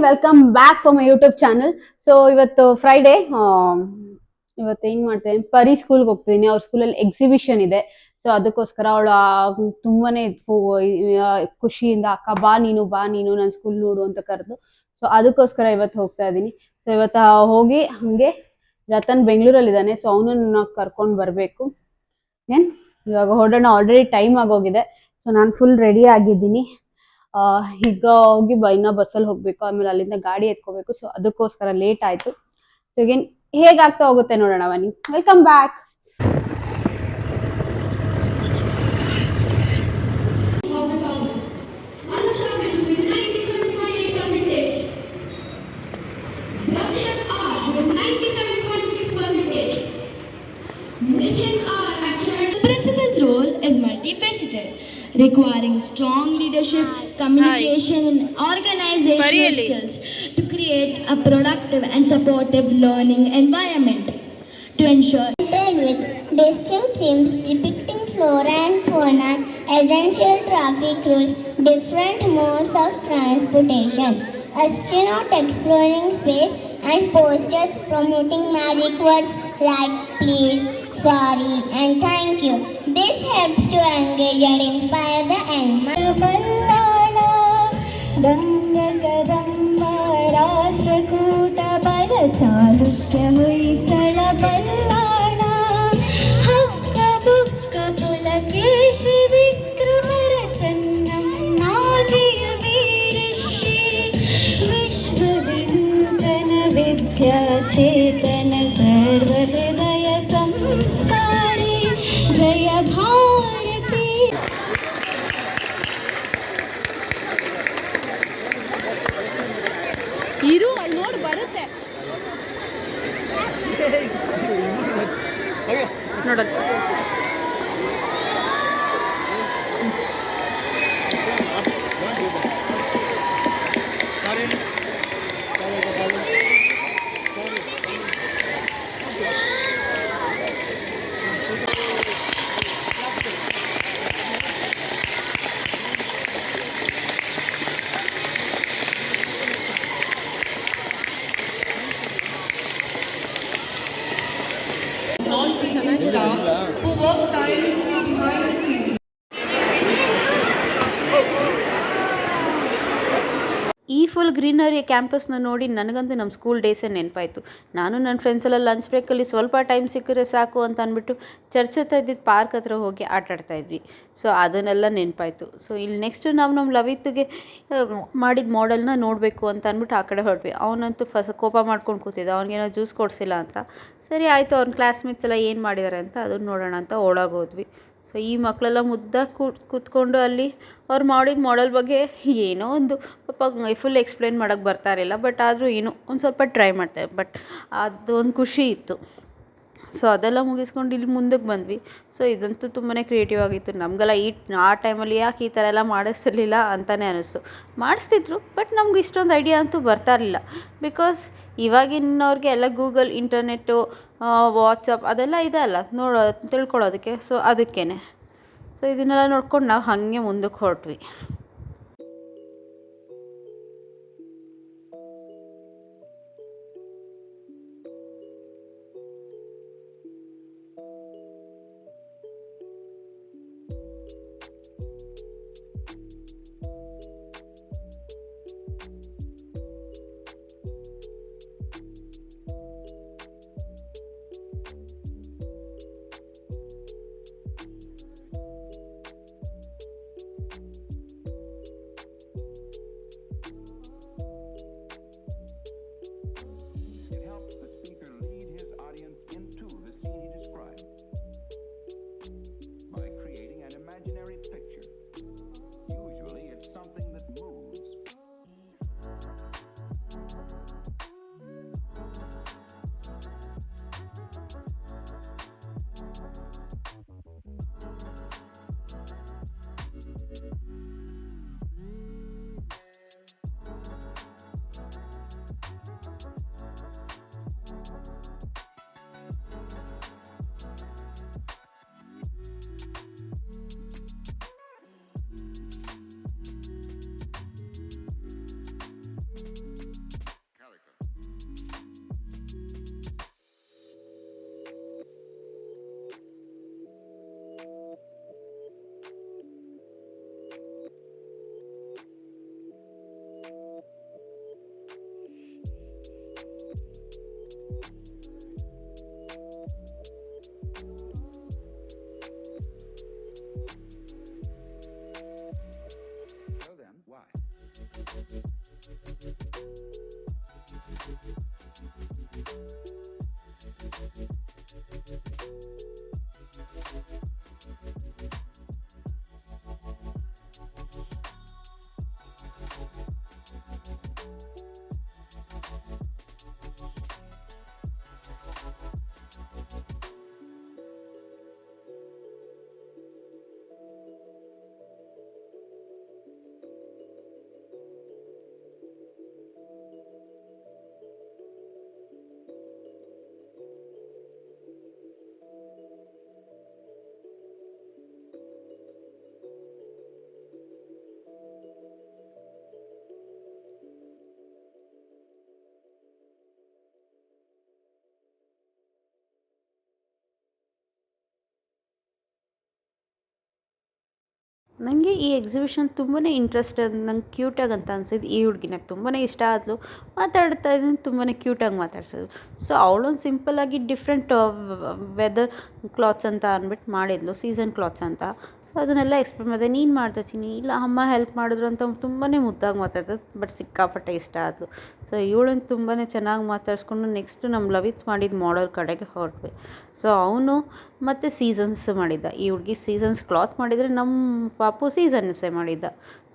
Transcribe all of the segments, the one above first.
Welcome back for my YouTube channel. So ಇವತ್ತು Friday, ಇವತ್ತು ಏನ್ ಮಾಡ್ತೇನೆ, ಪರಿ ಸ್ಕೂಲ್ಗೆ ಹೋಗ್ತಿದ್ದೀನಿ. ಅವ್ರ ಸ್ಕೂಲಲ್ಲಿ ಎಕ್ಸಿಬಿಷನ್ ಇದೆ. ಸೊ ಅದಕ್ಕೋಸ್ಕರ ಅವಳು ತುಂಬಾನೇ ಖುಷಿಯಿಂದ ಅಕ್ಕ ಬಾ ನೀನು ಬಾ ನೀನು ನನ್ನ ಸ್ಕೂಲ್ ನೋಡು ಅಂತ ಕರೆದು. ಸೊ ಅದಕ್ಕೋಸ್ಕರ ಇವತ್ತು ಹೋಗ್ತಾ ಇದ್ದೀನಿ. ಸೊ ಇವತ್ತು ಹೋಗಿ ಹಂಗೆ ರತನ್ ಬೆಂಗಳೂರಲ್ಲಿದ್ದಾನೆ. ಸೊ ಅವನನ್ನ ಕರ್ಕೊಂಡು ಬರಬೇಕು. ಏನ್ ಇವಾಗ ಹೊರಡೋಣ, ಆಲ್ರೆಡಿ ಟೈಮ್ ಆಗೋಗಿದೆ. ಸೊ ನಾನು ಫುಲ್ ರೆಡಿ ಆಗಿದ್ದೀನಿ. ಈಗ ಹೋಗಿ ಇನ್ನ ಬಸ್ಸಲ್ಲಿ ಹೋಗ್ಬೇಕು, ಆಮೇಲೆ ಅಲ್ಲಿಂದ ಗಾಡಿ ಎತ್ಕೋಬೇಕು. ಸೊ ಅದಕ್ಕೋಸ್ಕರ ಲೇಟ್ ಆಯ್ತು. ಸೊ ಈಗೇನ್ ಹೇಗಾಗ್ತಾ ಹೋಗುತ್ತೆ ನೋಡೋಣ. ಬನ್ನಿ, welcome back. The principal's role is multifaceted, requiring strong leadership, communication, and organizational skills to create a productive and supportive learning environment. To ensure with distinct themes depicting flora and fauna, essential traffic rules, different modes of transportation, astronaut exploring space, and posters promoting magic words like please, sorry, and thank you. This helps to engage and inspire the young mind. Rashtrakuta ಬಲ ಚಾಲುಕ್ಯ ಹೊಯ್ಸಳ ಬಲ್ಲಾಳ ಹಕ್ಕ ಬುಕ್ಕ ಪುಲಕೇಶಿ ವಿಕ್ರಮರ ಚೆನ್ನಮ್ಮಾಜಿಯ ವೀರಶ್ರೀ ವಿಶ್ವವಿನೂತನ ವಿದ್ಯಾಚೇತನ ಸರ್ವಹೃದಯ ಸಂಸ್ಕಾರಿ ಜಯ ಭಾರತಿ. ಇದು ಅಲ್ಲಿ ನೋಡಿ ಬರುತ್ತೆ ನೋಡೋದು. Non-teaching staff who work tirelessly behind the scenes. ಈ full greenery ಕ್ಯಾಂಪಸ್ನ ನೋಡಿ ನನಗಂತೂ ನಮ್ಮ ಸ್ಕೂಲ್ ಡೇಸೇ ನೆನಪಾಯಿತು. ನಾನು ನನ್ನ ಫ್ರೆಂಡ್ಸೆಲ್ಲ ಲಂಚ್ ಬ್ರೇಕಲ್ಲಿ ಸ್ವಲ್ಪ ಟೈಮ್ ಸಿಕ್ಕರೆ ಸಾಕು ಅಂತ ಅಂದ್ಬಿಟ್ಟು ಚರ್ಚ್ ಹತ್ರ ಇದ್ದಿದ್ದು ಪಾರ್ಕ್ ಹತ್ರ ಹೋಗಿ ಆಟಾಡ್ತಾ ಇದ್ವಿ. ಸೊ ಅದನ್ನೆಲ್ಲ ನೆನಪಾಯಿತು. ಸೊ ಇಲ್ಲಿ ನೆಕ್ಸ್ಟು ನಾವು ನಮ್ಮ ಲವಿತ್ಗೆ ಮಾಡಿದ ಮಾಡೆಲ್ನ ನೋಡಬೇಕು ಅಂತ ಅಂದ್ಬಿಟ್ಟು ಆ ಕಡೆ ಹೊರಟ್ವಿ. ಅವನಂತೂ ಕೋಪ ಮಾಡ್ಕೊಂಡು ಕೂತಿದ್ದ, ಅವ್ನಿಗೇನೋ ಜ್ಯೂಸ್ ಕೊಡಿಸಿಲ್ಲ ಅಂತ. ಸರಿ ಆಯಿತು, ಅವ್ನ ಕ್ಲಾಸ್ಮೇಟ್ಸ್ ಎಲ್ಲ ಏನು ಮಾಡಿದ್ದಾರೆ ಅಂತ ಅದನ್ನು ನೋಡೋಣ ಅಂತ ಒಳಗೋದ್ವಿ. ಸೊ ಈ ಮಕ್ಕಳೆಲ್ಲ ಮುದ್ದಾಗಿ ಕೂತ್ಕೊಂಡು ಅಲ್ಲಿ ಅವ್ರು ಮಾಡಿದ ಮಾಡೆಲ್ ಬಗ್ಗೆ ಏನೋ ಒಂದು ಪಾಪ ಫುಲ್ ಎಕ್ಸ್ಪ್ಲೇನ್ ಮಾಡೋಕ್ಕೆ ಬರ್ತಾ ಇರಲಿಲ್ಲ. ಬಟ್ ಆದರೂ ಏನೋ ಒಂದು ಸ್ವಲ್ಪ ಟ್ರೈ ಮಾಡ್ತಾರೆ. ಬಟ್ ಅದೊಂದು ಖುಷಿ ಇತ್ತು. ಸೊ ಅದೆಲ್ಲ ಮುಗಿಸ್ಕೊಂಡು ಇಲ್ಲಿ ಮುಂದಕ್ಕೆ ಬಂದ್ವಿ. ಸೊ ಇದಂತೂ ತುಂಬಾ ಕ್ರಿಯೇಟಿವ್ ಆಗಿತ್ತು. ನಮಗೆಲ್ಲ ಆ ಟೈಮಲ್ಲಿ ಯಾಕೆ ಈ ಥರ ಎಲ್ಲ ಮಾಡಿಸ್ತಿರ್ಲಿಲ್ಲ ಅಂತಲೇ ಅನ್ನಿಸ್ತು. ಮಾಡಿಸ್ತಿದ್ರು, ಬಟ್ ನಮ್ಗೆ ಇಷ್ಟೊಂದು ಐಡಿಯಾ ಅಂತೂ ಬರ್ತಾ ಇರಲಿಲ್ಲ. ಬಿಕಾಸ್ ಇವಾಗಿನವ್ರಿಗೆ ಎಲ್ಲ ಗೂಗಲ್, ಇಂಟರ್ನೆಟ್ಟು, ವಾಟ್ಸಪ್ ಅದೆಲ್ಲ ಇದೆ ಅಲ್ಲ ತಿಳ್ಕೊಳ್ಳೋದಕ್ಕೆ. ಸೊ ಅದಕ್ಕೇ ಸೊ ಇದನ್ನೆಲ್ಲ ನೋಡ್ಕೊಂಡು ನಾವು ಹಾಗೆ ಮುಂದಕ್ಕೆ ಹೊರಟ್ವಿ. ನನಗೆ ಈ ಎಕ್ಸಿಬಿಷನ್ ತುಂಬಾ ಇಂಟ್ರೆಸ್ಟ್ ನಂಗೆ ಕ್ಯೂಟಾಗಿ ಅಂತ ಅನ್ಸಿದ್ದು ಈ ಹುಡುಗಿನ ತುಂಬಾ ಇಷ್ಟ ಆದಳು. ಮಾತಾಡ್ತಾ ಇದ್ದೀನಿ ತುಂಬಾ ಕ್ಯೂಟಾಗಿ ಮಾತಾಡ್ಸೋದು. ಸೊ ಅವಳೊಂದು ಸಿಂಪಲ್ಲಾಗಿ ಡಿಫ್ರೆಂಟ್ ವೆದರ್ ಕ್ಲಾತ್ಸ್ ಅಂತ ಅಂದ್ಬಿಟ್ಟು ಮಾಡಿದ್ಲು, ಸೀಸನ್ ಕ್ಲಾತ್ಸ್ ಅಂತ. ಸೊ ಅದನ್ನೆಲ್ಲ ಎಕ್ಸ್ಪ್ಲೇನ್ ಮಾಡಿದೆ. ನೀನು ಮಾಡ್ತೀನಿ, ಇಲ್ಲ ಅಮ್ಮ ಹೆಲ್ಪ್ ಮಾಡಿದ್ರು ಅಂತ ತುಂಬಾ ಮುದ್ದಾಗಿ ಮಾತಾಡ್ತದೆ. ಬಟ್ ಸಿಕ್ಕಾಪಟ್ಟೆ ಇಷ್ಟ ಆದಳು. ಸೊ ಇವಳನ್ನು ತುಂಬಾ ಚೆನ್ನಾಗಿ ಮಾತಾಡಿಸ್ಕೊಂಡು ನೆಕ್ಸ್ಟ್ ನಮ್ಮ ಲವಿತ್ ಮಾಡಿದ ಮಾಡಲ್ ಕಡೆಗೆ ಹೊರಟ್ವಿ. ಸೊ ಅವನು ಮತ್ತು ಸೀಸನ್ಸ್ ಮಾಡಿದ್ದ. ಈ ಹುಡುಗಿ ಸೀಸನ್ಸ್ ಕ್ಲಾತ್ ಮಾಡಿದರೆ, ನಮ್ಮ ಪಾಪು ಸೀಸನ್ಸೇ ಮಾಡಿದ್ದ.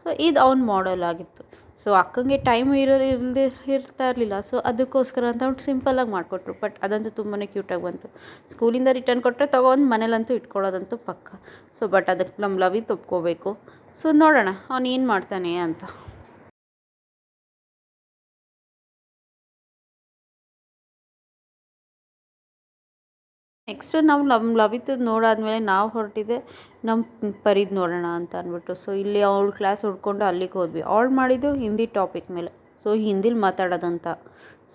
ಸೊ ಇದು ಅವ್ನ ಮಾಡಲ್ ಆಗಿತ್ತು. ಸೊ ಅಕ್ಕಂಗೆ ಟೈಮ್ ಇರ್ತಾ ಇರಲಿಲ್ಲ. ಸೊ ಅದಕ್ಕೋಸ್ಕರ ಅಂತ ಅವ್ರು ಸಿಂಪಲ್ಲಾಗಿ ಮಾಡಿಕೊಟ್ರು. ಬಟ್ ಅದಂತೂ ತುಂಬಾ ಕ್ಯೂಟಾಗಿ ಬಂತು. ಸ್ಕೂಲಿಂದ ರಿಟರ್ನ್ ಕೊಟ್ಟರೆ ತೊಗೊಂಡು ಮನೇಲಂತೂ ಇಟ್ಕೊಳ್ಳೋದಂತೂ ಪಕ್ಕ. ಸೊ ಬಟ್ ಅದಕ್ಕೆ ನಮ್ಮ ಲವಿತ್ ಒಪ್ಕೋಬೇಕು. ಸೊ ನೋಡೋಣ ಅವ್ನು ಏನು ಮಾಡ್ತಾನೆ ಅಂತ. ನೆಕ್ಸ್ಟು ನಾವು ನಮ್ಮ ಲವಿತದ್ದು ನೋಡಾದ್ಮೇಲೆ ನಾವು ಹೊರಟಿದ್ದೆ ನಮ್ಮ ಪರಿದು ನೋಡೋಣ ಅಂತ ಅಂದ್ಬಿಟ್ಟು. ಸೊ ಇಲ್ಲಿ ಅವಳು ಕ್ಲಾಸ್ ಹುಡ್ಕೊಂಡು ಅಲ್ಲಿಗೆ ಹೋದ್ವಿ. ಅವಳು ಮಾಡಿದ್ದು ಹಿಂದಿ ಟಾಪಿಕ್ ಮೇಲೆ. ಸೊ ಹಿಂದಿಲಿ ಮಾತಾಡೋದಂತ.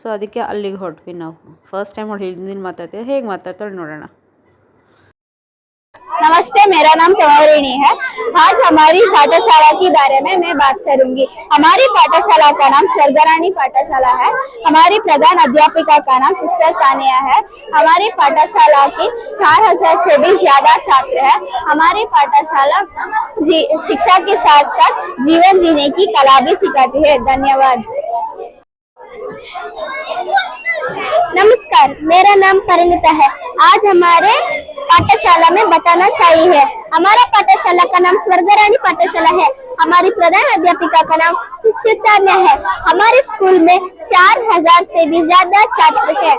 ಸೊ ಅದಕ್ಕೆ ಅಲ್ಲಿಗೆ ಹೊರಟ್ವಿ ನಾವು. ಫಸ್ಟ್ ಟೈಮ್ ಅವಳು ಹಿಂದಿಲಿ ಮಾತಾಡ್ತೀವಿ, ಹೇಗೆ ಮಾತಾಡ್ತಾಳೆ ನೋಡೋಣ. नमस्ते, मेरा नाम तमोरिनी है। आज हमारी पाठशाला के बारे में मैं बात करूंगी। हमारी पाठशाला का नाम स्वर्गरानी पाठशाला है। हमारी प्रधान अध्यापिका का नाम सिस्टर तानिया है। हमारी पाठशाला की 4000 से भी ज्यादा छात्र हैं। हमारी पाठशाला शिक्षा के साथ साथ जीवन जीने की कला भी सिखाती है। धन्यवाद। नमस्कार, मेरा नाम परिणीता है। आज हमारे पाठशाला में बताना चाहिए। हमारा पाठशाला का नाम स्वर्गरानी पाठशाला है। हमारी प्रधान अध्यापिका का नाम सिस्टर तान्या है। हमारे स्कूल में 4000 से भी ज्यादा छात्र हैं।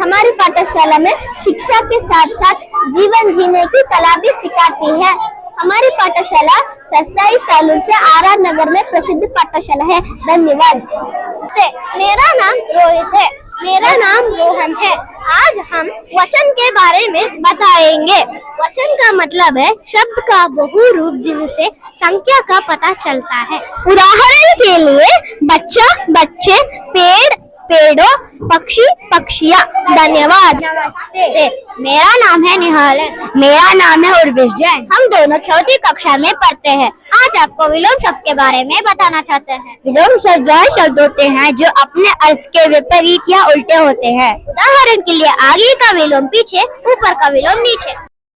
हमारी पाठशाला में शिक्षा के साथ साथ जीवन जीने की कला भी सिखाती है। हमारी पाठशाला 27 सालों से आर नगर में प्रसिद्ध पाठशाला है। धन्यवाद। मेरा नाम रोहित है। मेरा नाम रोहन है। आज हम वचन के बारे में बताएंगे। वचन का मतलब है शब्द का बहुरूप जिससे संख्या का पता चलता है। उदाहरण के लिए बच्चा, बच्चे, पेड़, पेड़ों, पक्षी, पक्षियाँ। धन्यवाद। नमस्ते, मेरा नाम है निहाल है। मेरा नाम है उर्विश जैन। हम दोनों चौथी कक्षा में पढ़ते हैं। आज आपको विलोम शब्द के बारे में बताना चाहते हैं। विलोम शब्द वह शब्द होते हैं जो अपने अर्थ के विपरीत या उल्टे होते हैं। उदाहरण के लिए आगे का विलोम पीछे, ऊपर का विलोम नीचे।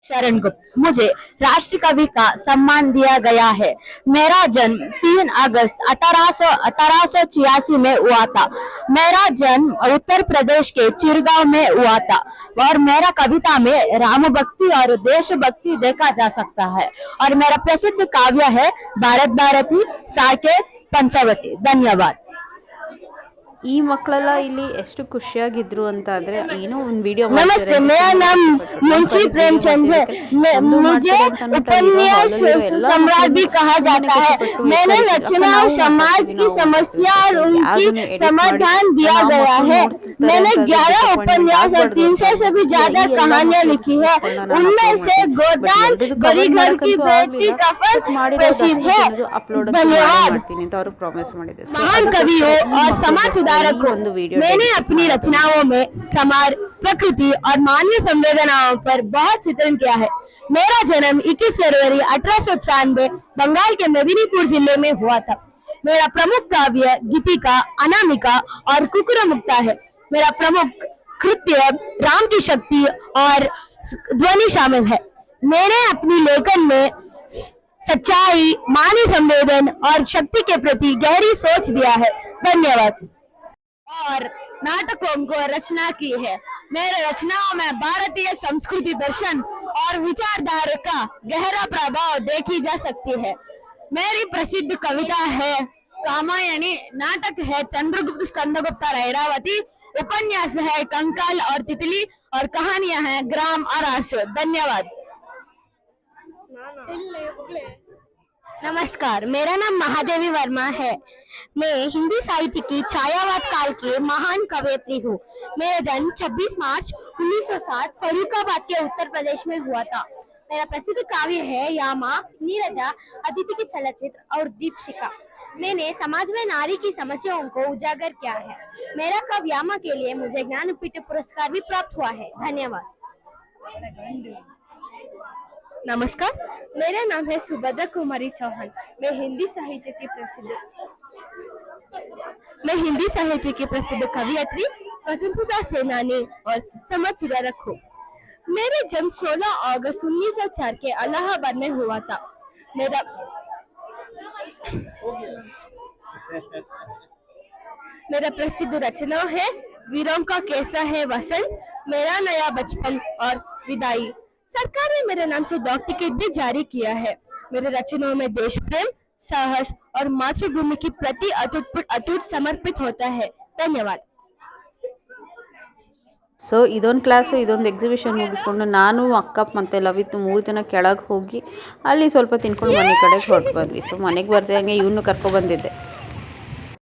शरण गुप्त। मुझे राष्ट्र कवि का सम्मान दिया गया है। मेरा जन्म 3 अगस्त 1886 में हुआ था। मेरा जन्म उत्तर प्रदेश के चिरगांव में हुआ था और मेरा कविता में राम भक्ति और देशभक्ति देखा जा सकता है। और मेरा प्रसिद्ध काव्य है भारत भारती साके पंचवटी। धन्यवाद। ಈ ಮಕ್ಕಳೆಲ್ಲ ಇಲ್ಲಿ ಎಷ್ಟು ಖುಷಿಯಾಗಿದ್ರು ಅಂತ ಅಂದ್ರೆ ಏನೋ ಒಂದು ವಿಡಿಯೋ नमस्ते, मेरा नाम मुंशी प्रेमचंद है। मुझे उपन्यास सम्राट भी कहा जाता है। मैंने रचना और समाज की समस्या और उनकी समाधान दिया गया है। मैंने 11 उपन्यास और 300 से भी ज्यादा कहानियां लिखी है। उनमें से गोदान गरीब घर की बेटी का फल प्रसिद्ध है। धन्यवाद। महान कवियों और समाज सुधारकों, मैंने अपनी रचनाओं में समाज, प्रकृति और मानवीय संवेदनाओं पर बहुत चित्रण किया है। मेरा जन्म 21 फरवरी 1896 बंगाल के मेदिनीपुर जिले में हुआ था। मेरा प्रमुख काव्य गीतिका, अनामिका और कुकुरमुक्ता है। मेरा प्रमुख कृत्य राम की शक्ति और ध्वनि शामिल है। मैंने अपनी लेखन में सच्चाई, मानवीय संवेदन और शक्ति के प्रति गहरी सोच दिया है। धन्यवाद। और नाटकों को रचना की है। मेरे रचनाओं में भारतीय संस्कृति, दर्शन और विचारधारा का गहरा प्रभाव देखी जा सकती है। मेरी प्रसिद्ध कविता है रामायणी, नाटक है चंद्रगुप्त स्कंदगुप्ता रैरावती, उपन्यास है कंकाल और तितली और कहानियां हैं ग्राम और आशु। धन्यवाद। नमस्कार, मेरा नाम महादेवी वर्मा है। मैं हिंदी साहित्य की छायावाद काल की महान कवयित्री हूँ। मेरा जन्म 26 मार्च 1960 फर्रुखाबाद के उत्तर प्रदेश में हुआ था। मेरा प्रसिद्ध काव्य है यामा, नीरजा, अदिति के चलचित्र और दीपशिखा। मैंने समाज में नारी की समस्याओं को उजागर किया है। मेरा काव्य यामा के लिए मुझे ज्ञानपीठ पुरस्कार भी प्राप्त हुआ है। धन्यवाद। नमस्कार, मेरा नाम है सुभद्रा कुमारी चौहान। मैं हिंदी साहित्य की प्रसिद्ध कवियत्री, स्वतंत्रता सेनानी और समाज सुधारक हूँ। मेरा जन्म 16 अगस्त 1904 के इलाहाबाद में हुआ था। मेरा प्रसिद्ध रचना है वीरों का कैसा है वसंत, मेरा नया बचपन और विदाई। सरकार ने मेरे नाम से डॉक टिकट भी जारी किया है। मेरे रचनाओं में देश प्रेम, साहस और मातृभूमि के प्रति अटूट समर्पित होता है। धन्यवाद। ಸೊ ಇದೊಂದು ಕ್ಲಾಸು ಇದೊಂದು ಎಕ್ಸಿಬಿಷನ್ ಮುಗಿಸ್ಕೊಂಡು ನಾನು ಅಕ್ಕ ಮತ್ತು ಲವಿತ್ 3 ಜನ ಕೆಳಗೆ ಹೋಗಿ ಅಲ್ಲಿ ಸ್ವಲ್ಪ ತಿನ್ಕೊಂಡು ಮನೆ ಕಡೆಗೆ ಹೊರಟು ಬಂದ್ವಿ. ಸೊ ಮನೆಗೆ ಬರ್ತಿದ್ದಂಗೆ ಇವನು ಕರ್ಕೊಬಂದಿದ್ದೆ.